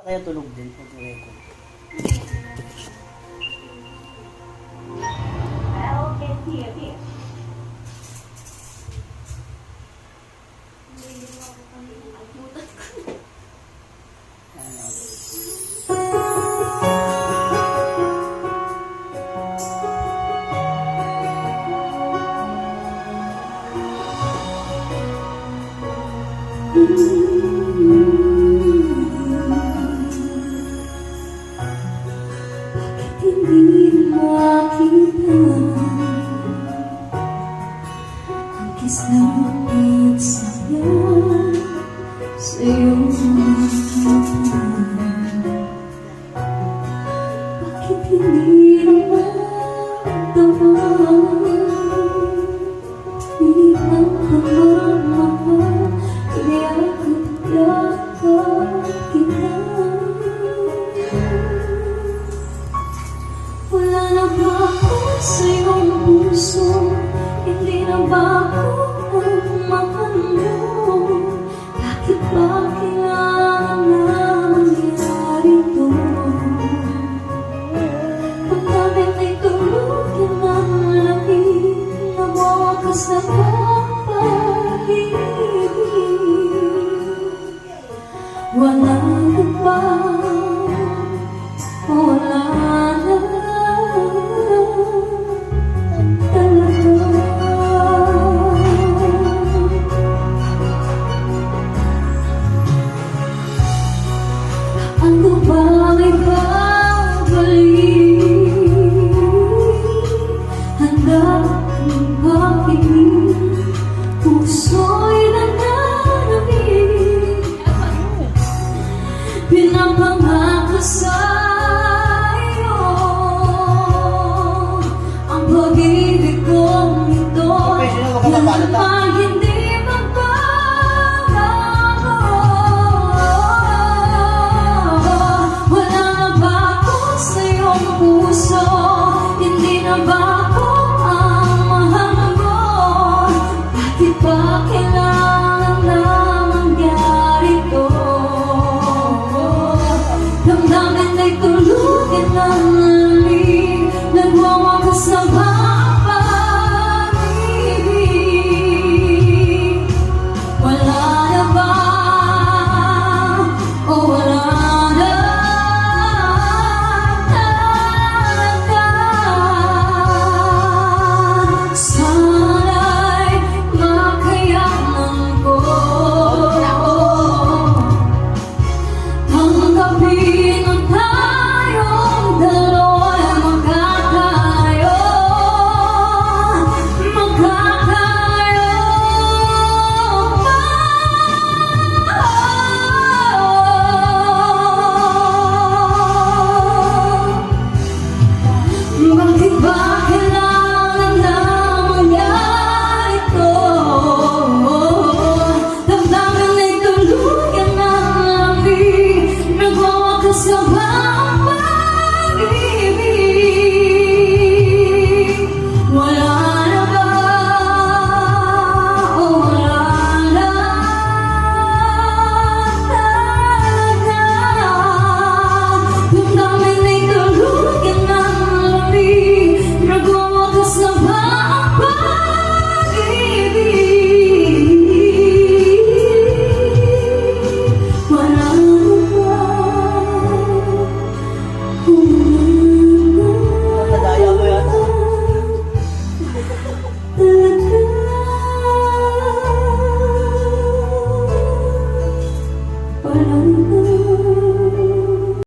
Kaya tulog din pag record. Hindi makita ang kislang pagsaya sa iyong makita. Bakit hindi naman pilit ng pagmamahal, iyakap-yakap kita. Wala na ba ako sa iyong puso? Hindi na ba ako ang mahal mo? Bakit ba kailangan na mangyari ito? Pag namin ay tulugin ng lamig na wakas na pag-ibig, wala na ba? Wala na ano ba may babalik? Handa kang makinig, puso'y nananabig. Pinapangako sa'yo ang pag-ibig kong ito, yan pa hindi puso, hindi na ba ako ang mahal mo? Bakit ba kailangan na mangyari ito? Damdamin ay tulugin ng lamig, nagwawakas na ba ang pag-ibig? Wala na ba? O wala na? Be